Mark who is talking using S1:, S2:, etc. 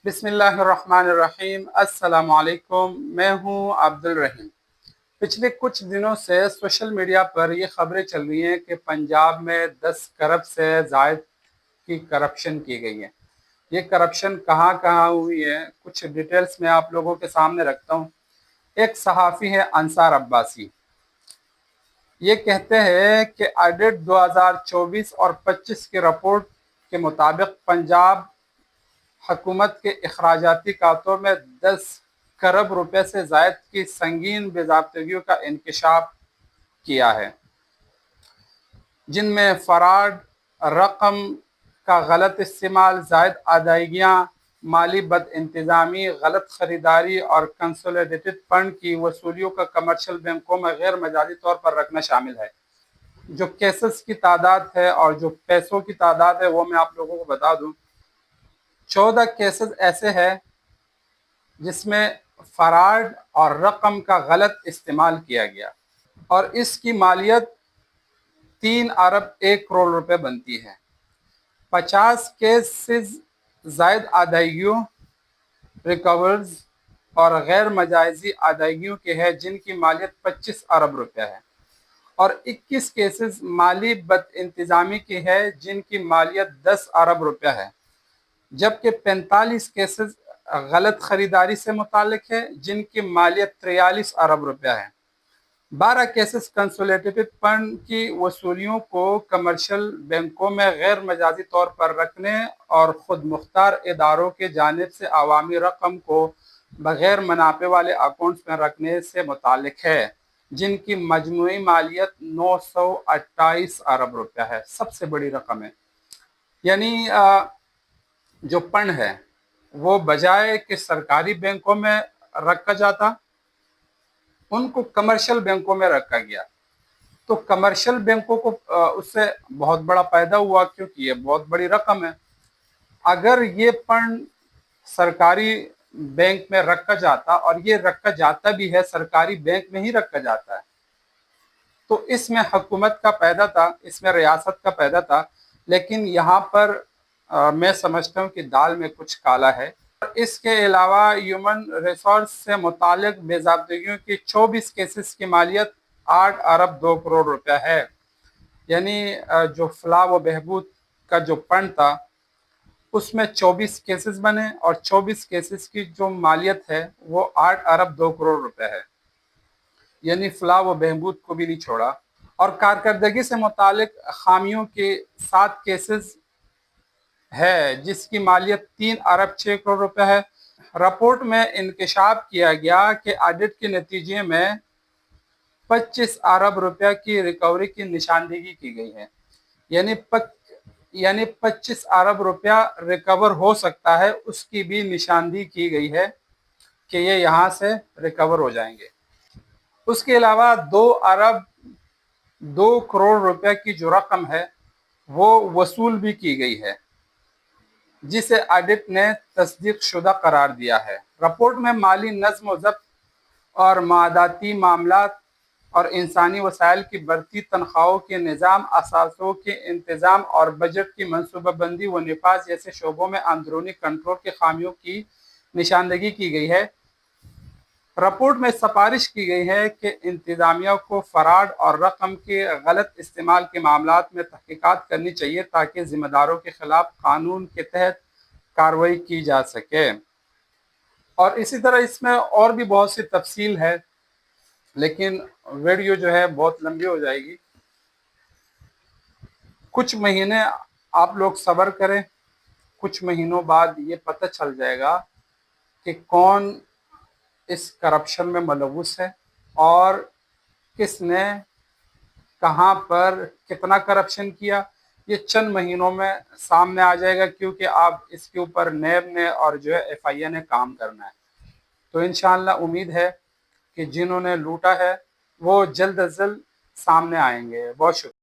S1: बिस्मिल्लाहिर्रहमानिर्रहीम। अस्सलाम वालेकुम। मैं हूं अब्दुल रहीम। पिछले कुछ दिनों से सोशल मीडिया पर ये खबरें चल रही हैं कि पंजाब में 10 खरब से ज़ायद की करप्शन की गई है। ये करप्शन कहाँ कहाँ हुई है, कुछ डिटेल्स मैं आप लोगों के सामने रखता हूँ। एक सहाफ़ी है अंसार अब्बासी, ये कहते हैं कि ऑडिट 2024 और 25 की रिपोर्ट के मुताबिक पंजाब हुकूमत के अखराजाती खातों में 10 खरब रुपए से ज़ायद की संगीन बेज़ाब्तगियों का इंकशाफ किया है, जिनमें फ़राड, रकम का गलत इस्तेमाल, ज़ायद अदायगियाँ, माली बद इंतज़ामी, गलत ख़रीदारी और कंसोलिडेटेड फंड की वसूलियों का कमर्शियल बैंकों में गैर मजाजी तौर पर रखना शामिल है। जो केसेस की तादाद है और जो पैसों की तादाद है वो मैं आप लोगों को बता दूं। 14 केसेस ऐसे हैं जिसमें फराड और रकम का गलत इस्तेमाल किया गया और इसकी मालियत 3 अरब 1 करोड़ रुपए बनती है। 50 केसेस जायद अदायगियों, रिकवर्स और गैर मजाजी अदायगियों के हैं जिनकी मालियत 25 अरब रुपए है और 21 केसेस माली बद इंतजामी की है जिनकी मालियत 10 अरब रुपए है, जबकि 45 केसेस गलत खरीदारी से मुतालिक है जिनकी मालियत 43 अरब रुपया है। 12 केसेस कंसोलिडेटेड फंड की वसूलियों को कमर्शियल बैंकों में गैर मजाजी तौर पर रखने और खुद मुख्तार इदारों के जानिब से अवामी रकम को बगैर मुनाफे वाले अकाउंट्स में रखने से मुतालिक है, जिनकी मजमूई मालियत 928 अरब रुपया है। सबसे बड़ी रकम है। यानी जो फंड है वो बजाय कि सरकारी बैंकों में रखा जाता, उनको कमर्शियल बैंकों में रखा गया। तो कमर्शियल बैंकों को उससे बहुत बड़ा फायदा हुआ क्योंकि ये बहुत बड़ी रकम है। अगर ये फंड सरकारी बैंक में रखा जाता, और ये रखा जाता भी है, सरकारी बैंक में ही रखा जाता है, तो इसमें हुकूमत का फायदा था, इसमें रियासत का फायदा था। लेकिन यहाँ पर मैं समझता हूँ कि दाल में कुछ काला है। इसके अलावा ह्यूमन रिसोर्स से मुतालिक बेज़ाब्तगियों की 24 केसेस की मालियत 8 अरब 2 करोड़ रुपया है। यानी जो फलाह व बहबूद का जो फंड था उसमें 24 केसेस बने और 24 केसेस की जो मालियत है वो 8 अरब 2 करोड़ रुपए है। यानी फलाह व बहबूद को भी नहीं छोड़ा। और कारकर्दगी से मुतालिक खामियों के 7 केसेस है जिसकी मालियत 3 अरब 6 करोड़ रुपए है। रिपोर्ट में इंकशाफ किया गया कि ऑडिट के नतीजे में 25 अरब रुपया की रिकवरी की निशानदेही की गई है। यानी 25 अरब रुपया रिकवर हो सकता है, उसकी भी निशानदेही की गई है कि ये यहाँ से रिकवर हो जाएंगे। उसके अलावा 2 अरब 2 करोड़ रुपया की जो रकम है वो वसूल भी की गई है, जिसे ऑडिट ने तस्दीक शुदा करार दिया है। रिपोर्ट में माली नज़्म व ज़ब्त और मादाती मामलात और इंसानी वसाइल की बढ़ती तनख्वाहों के निज़ाम, असासों के इंतज़ाम और बजट की मनसूबाबंदी व निफाज जैसे शोबों में अंदरूनी कंट्रोल की खामियों की निशानदगी की गई है। रिपोर्ट में सिफारिश की गई है कि इंतज़ामिया को फराड और रकम के गलत इस्तेमाल के मामलात में तहकीकात करनी चाहिए ताकि ज़िम्मेदारों के खिलाफ कानून के तहत कार्रवाई की जा सके। और इसी तरह इसमें और भी बहुत सी तफसील है, लेकिन वीडियो जो है बहुत लंबी हो जाएगी। कुछ महीने आप लोग सब्र करें, कुछ महीनों बाद ये पता चल जाएगा कि कौन इस करप्शन में मुलव्वस है और किसने कहाँ पर कितना करप्शन किया। ये चंद महीनों में सामने आ जाएगा, क्योंकि आप इसके ऊपर नैब ने और जो है FIA ने काम करना है। तो इंशाअल्लाह उम्मीद है कि जिन्होंने लूटा है वो जल्द अज जल्द सामने आएंगे। बहुत शुक्रिया।